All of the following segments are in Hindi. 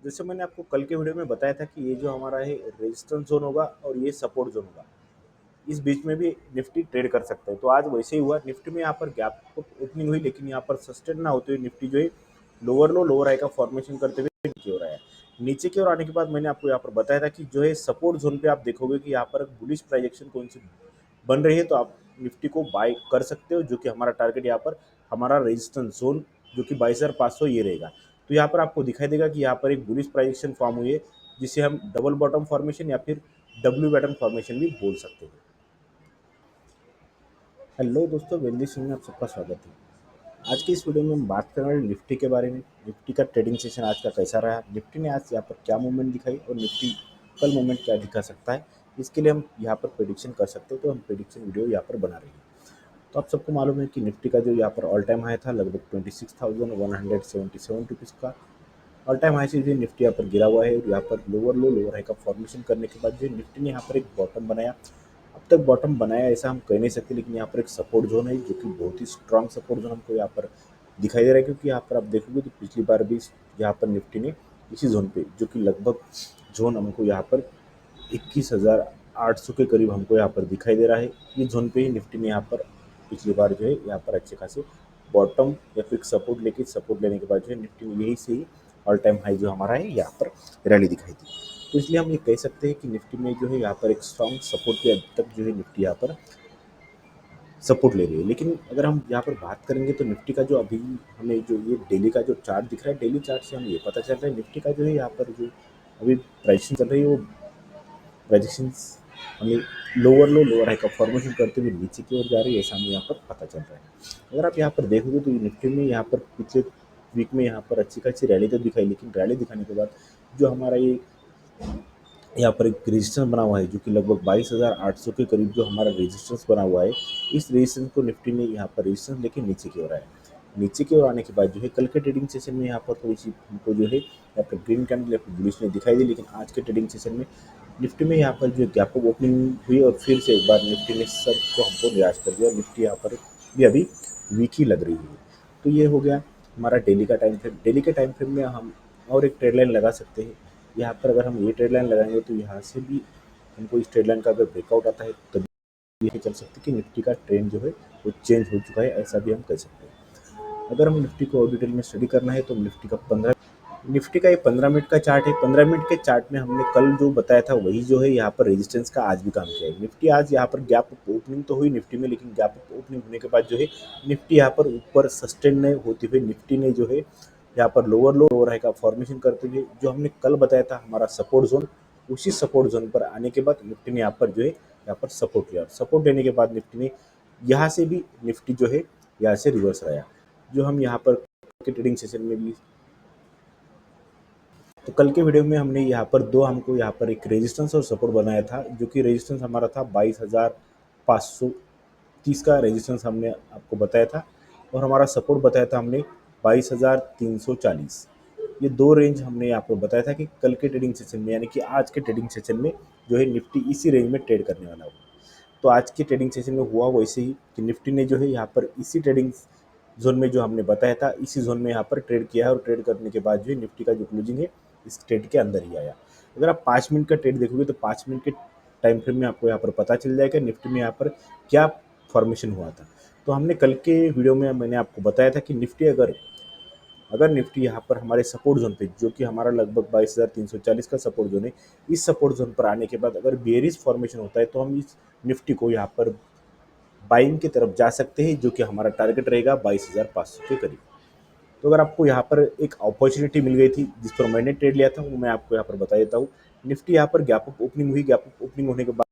जैसे मैंने आपको कल के वीडियो में बताया था कि ये जो हमारा है रेजिस्टेंस जोन होगा और ये सपोर्ट जोन होगा। इस बीच में भी निफ्टी ट्रेड कर सकता है। तो आज वैसे ही हुआ, निफ्टी में यहाँ पर गैप ओपनिंग हुई, लेकिन यहाँ पर सस्टेन ना होते हुए निफ्टी जो है लोअर लो लोअर हाई का फॉर्मेशन करते हुए नीचे हो रहा है। नीचे की ओर आने के बाद मैंने आपको यहाँ पर बताया था कि जो है सपोर्ट जोन पे आप देखोगे कि यहाँ पर बुलिश प्राइजेक्शन कौन सी बन रही है, तो आप निफ्टी को बाय कर सकते हो, जो कि हमारा टारगेट यहाँ पर हमारा रेजिस्टेंस जोन जो कि 22,500 ये रहेगा। तो यहाँ पर आपको दिखाई देगा कि यहाँ पर एक बुलिश प्राइजेक्शन फॉर्म हुई है, जिसे हम डबल बॉटम फॉर्मेशन या फिर डब्ल्यू बॉटम फॉर्मेशन भी बोल सकते हैं। हेलो दोस्तों, वेल्दी सिंह में आप सबका स्वागत है। आज की इस वीडियो में हम बात करने वाले निफ्टी के बारे में। निफ्टी का ट्रेडिंग सेशन आज का कैसा रहा, निफ्टी ने आज यहाँ पर क्या मूवमेंट दिखाई और निफ्टी कल मूवमेंट क्या दिखा सकता है, इसके लिए हम यहाँ पर प्रेडिक्शन कर सकते हैं। तो हम प्रेडिक्शन वीडियो यहाँ पर बना रहे हैं। तो आप सबको मालूम है कि निफ्टी का जो यहाँ पर ऑल टाइम हाई था लगभग 26,177 रुपीज़ का। ऑल टाइम हाई से जो निफ्टी यहाँ पर गिरा हुआ है और यहाँ पर लोअर लो लोअर हाई का फॉर्मेशन करने के बाद जो निफ्टी ने यहाँ पर एक बॉटम बनाया। अब तक बॉटम बनाया ऐसा हम कह नहीं सकते, लेकिन यहाँ पर एक सपोर्ट जोन है जो कि बहुत ही स्ट्रांग सपोर्ट जोन हमको यहाँ पर दिखाई दे रहा है। क्योंकि यहाँ पर आप देखोगे तो पिछली बार भी यहाँ पर निफ्टी ने इसी जोन पे, जो कि लगभग जोन हमको यहाँ पर 21,800 के करीब हमको यहाँ पर दिखाई दे रहा है। ये जोन पे ही निफ्टी ने यहाँ पर पिछली बार जो है यहाँ पर अच्छे खासे बॉटम या फिर सपोर्ट लेके सपोर्ट लेने के बाद जो है निफ्टी ने यही से ही ऑल टाइम हाई जो हमारा है यहाँ पर रैली दिखाई दी। तो इसलिए हम ये कह सकते हैं कि निफ्टी में जो है यहाँ पर एक स्ट्रॉन्ग सपोर्ट पे अब तक जो है निफ्टी यहाँ पर सपोर्ट ले रही है। लेकिन अगर हम यहाँ पर बात करेंगे तो निफ्टी का जो अभी हमें जो ये डेली का जो चार्ट दिख रहा है, डेली चार्ट से हमें ये पता चल रहा है निफ्टी का जो है यहाँ पर जो अभी प्राइसिंग चल रही है वो प्राइजेक्शंस हमें लोअर लो लोअर हाई का फॉर्मेशन करते हुए नीचे की ओर जा रही है, ऐसा हमें यहाँ पर पता चल रहा है। अगर आप यहाँ पर देखोगे तो निफ्टी में यहाँ पर पिछले वीक में यहाँ पर अच्छी खासी रैली तो दिखाई, लेकिन रैली दिखाने के बाद जो हमारा ये यहाँ पर एक रेजिस्टेंस बना हुआ है जो कि लगभग 22,800 के करीब जो हमारा रेजिस्टेंस बना हुआ है, इस रेजिस्टेंस को निफ्टी ने यहाँ पर रेजिस्टेंस लेके नीचे की ओर आया। नीचे की ओर आने के बाद जो है कल के ट्रेडिंग सेशन में यहाँ पर थोड़ी सी हमको जो है यहाँ पर ग्रीन कैंडल या फिर बुलिश ने दिखाई दी, लेकिन आज के ट्रेडिंग सेशन में निफ्टी में यहाँ पर जो गैप अप ओपनिंग हुई और फिर से एक बार निफ्टी ने सबको हमको निराश कर दिया और निफ्टी यहाँ पर भी अभी वीक ही लग रही है। तो ये हो गया हमारा डेली का टाइम फ्रेम। डेली के टाइम फ्रेम में हम और एक ट्रेड लाइन लगा सकते हैं। यहाँ पर अगर हम ये ट्रेड लाइन लगाएंगे तो यहाँ से भी हमको इस ट्रेड लाइन का अगर ब्रेकआउट आता है तभी ये चल सकते हैं कि निफ्टी का ट्रेंड जो है वो चेंज हो चुका है, ऐसा भी हम कह सकते हैं। अगर हम निफ्टी को और डिटेल में स्टडी करना है तो निफ्टी का ये 15 मिनट का चार्ट है। 15 मिनट के चार्ट में हमने कल जो बताया था वही जो है यहाँ पर रेजिस्टेंस का आज भी काम किया है। निफ्टी आज यहाँ पर गैप ओपनिंग तो हुई निफ्टी में, लेकिन गैप ओपनिंग होने के बाद जो है निफ्टी यहाँ पर ऊपर सस्टेन होते हुए निफ्टी ने जो है यहाँ पर लोअर लो लोअर हाई का फॉर्मेशन करते हुए जो हमने कल बताया था हमारा सपोर्ट जोन, उसी सपोर्ट जोन पर आने के बाद निफ्टी ने यहाँ पर जो है यहाँ पर सपोर्ट लिया। सपोर्ट लेने के बाद निफ्टी ने यहाँ से भी निफ्टी जो है यहाँ से रिवर्स आया, जो हम यहाँ पर ट्रेडिंग सेशन में भी। तो कल के वीडियो में हमने यहाँ पर दो हमको यहाँ पर एक रेजिस्टेंस और सपोर्ट बनाया था, जो कि रेजिस्टेंस हमारा था 22,530 का रेजिस्टेंस हमने आपको बताया था और हमारा सपोर्ट बताया था हमने 22,340। ये दो रेंज हमने आपको बताया था कि कल के ट्रेडिंग सेशन में यानी कि आज के ट्रेडिंग सेशन में जो है निफ्टी इसी रेंज में ट्रेड करने वाला होगा। तो आज के ट्रेडिंग सेशन में हुआ वैसे ही कि निफ्टी ने जो है यहाँ पर इसी ट्रेडिंग जोन में जो हमने बताया था इसी जोन में यहाँ पर ट्रेड किया है और ट्रेड करने के बाद जो है निफ्टी का जो क्लोजिंग है इस ट्रेड के अंदर ही आया। अगर आप 5 मिनट का ट्रेड देखोगे तो 5 मिनट के टाइम फ्रेम में आपको यहाँ पर पता चल जाएगा निफ्टी में यहाँ पर क्या फॉर्मेशन हुआ था। तो हमने कल के वीडियो में मैंने आपको बताया था कि निफ्टी अगर अगर निफ्टी यहाँ पर हमारे सपोर्ट जोन पे जो कि हमारा लगभग 22,340 का सपोर्ट जोन है, इस सपोर्ट जोन पर आने के बाद अगर बेयरिश फॉर्मेशन होता है तो हम इस निफ्टी को यहाँ पर बाइंग की तरफ जा सकते हैं, जो कि हमारा टारगेट रहेगा 22,500 के करीब। तो अगर आपको यहाँ पर एक अपॉर्चुनिटी मिल गई थी जिस पर मैंने ट्रेड लिया था वो मैं आपको यहाँ पर बता देता हूँ। निफ्टी यहाँ पर गैप अप ओपनिंग हुई, गैप अप ओपनिंग होने के बाद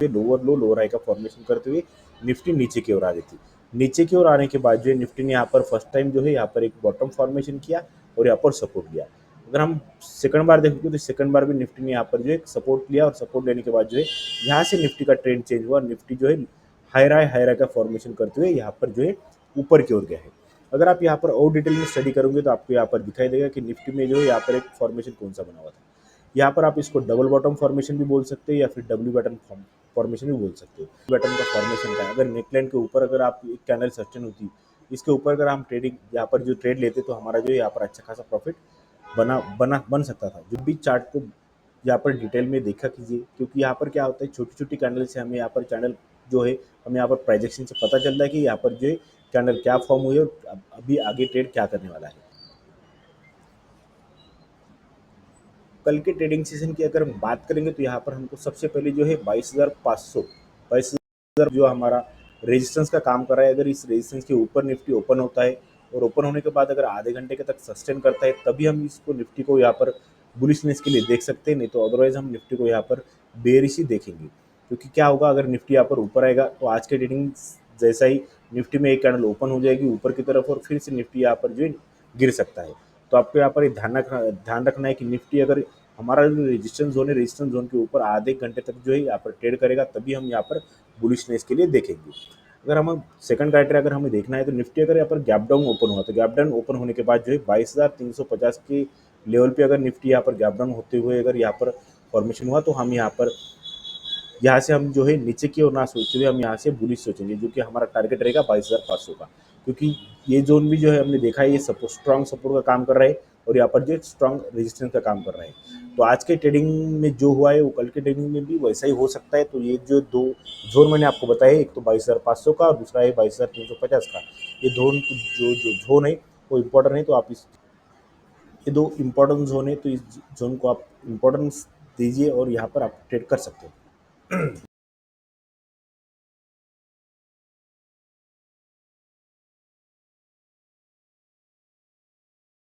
लोअर लो लोअर हाई का फॉर्मेशन करते हुए निफ्टी नीचे की ओर आ रही थी। नीचे की ओर आने के बाद जो है निफ्टी ने यहाँ पर फर्स्ट टाइम जो है यहाँ पर एक बॉटम फॉर्मेशन किया और यहाँ पर सपोर्ट लिया। अगर हम सेकंड बार देखोगे तो सेकंड बार भी निफ्टी ने यहाँ पर जो है सपोर्ट लिया और सपोर्ट लेने के बाद जो है यहाँ से निफ्टी का ट्रेंड चेंज हुआ। निफ्टी जो है हाई राय का फॉर्मेशन करते हुए यहाँ पर जो है ऊपर की ओर गया है। अगर आप यहाँ पर और डिटेल में स्टडी करोगे तो आपको यहाँ पर दिखाई देगा कि निफ्टी में जो है यहाँ पर एक फॉर्मेशन कौन सा बना हुआ था। यहाँ पर आप इसको डबल बॉटम फॉर्मेशन भी बोल सकते हो या फिर डब्ल्यू बटन फॉर्मेशन भी बोल सकते हो। बटन का फॉर्मेशन का अगर नेकलाइन के ऊपर अगर आप एक कैंडल सस्टेन होती, इसके ऊपर अगर हम ट्रेडिंग यहाँ पर जो ट्रेड लेते तो हमारा जो है यहाँ पर अच्छा खासा प्रॉफिट बन सकता था। जो भी चार्ट को यहाँ पर डिटेल में देखा कीजिए, क्योंकि यहाँ पर क्या होता है, छोटी-छोटी कैंडल से हमें यहाँ पर चैनल जो है, हमें यहाँ पर प्राइजेक्शन से पता चलता है कि यहाँ पर जो है कैंडल क्या फॉर्म हुई है और अभी आगे ट्रेड क्या करने वाला है। कल के ट्रेडिंग सेशन की अगर हम बात करेंगे तो यहाँ पर हमको सबसे पहले जो है 22,500, 22,000 जो हमारा रेजिस्टेंस का काम कर रहा है, अगर इस रेजिस्टेंस के ऊपर निफ्टी ओपन होता है और ओपन होने के बाद अगर आधे घंटे के तक सस्टेन करता है, तभी हम इसको निफ्टी को यहाँ पर बुलिशनेस के लिए देख सकते हैं, नहीं तो अदरवाइज हम निफ्टी को यहाँ पर बेरिश ही देखेंगे। क्योंकि क्या होगा, अगर निफ्टी यहाँ पर ऊपर आएगा तो आज के ट्रेडिंग जैसा ही निफ्टी में एक कैंडल ओपन हो जाएगी ऊपर की तरफ और फिर से निफ्टी यहाँ पर जो है गिर सकता है। तो आपको यहाँ पर ध्यान रखना है कि निफ्टी अगर हमारा जो रेजिस्टेंस जोन के ऊपर आधे घंटे तक जो है यहाँ पर ट्रेड करेगा, तभी हम यहाँ पर बुलिशनेस के लिए देखेंगे। अगर हम सेकंड क्राइटेरिया अगर हमें देखना है तो निफ्टी अगर यहाँ पर गैप डाउन ओपन हुआ, तो गैप डाउन ओपन होने के बाद जो है 22,350 के लेवल पे अगर निफ्टी यहाँ पर गैप डाउन होते हुए अगर यहाँ पर फॉर्मेशन हुआ, तो हम यहाँ से हम जो है नीचे की ओर ना सोचते हुए हम यहाँ से बुलिश सोचेंगे, जो कि हमारा टारगेट रहेगा 22,500 का। क्योंकि ये जोन भी जो है हमने देखा है, ये स्ट्रॉन्ग सपोर्ट का काम कर रहा है और यहाँ पर जो स्ट्रॉन्ग रेजिस्टेंस का काम कर रहा है। तो आज के ट्रेडिंग में जो हुआ है वो कल के ट्रेडिंग में भी वैसा ही हो सकता है। तो ये जो दो जोन मैंने आपको बताया, एक तो 22,500 का और दूसरा है 22,350 का, ये दोनों जो जो जोन है वो इम्पोर्टेंट है। तो आप इस ये दो इम्पोर्टेंट जोन है, तो इस जोन को आप इम्पोर्टेंस दीजिए और यहाँ पर आप ट्रेड कर सकते हो।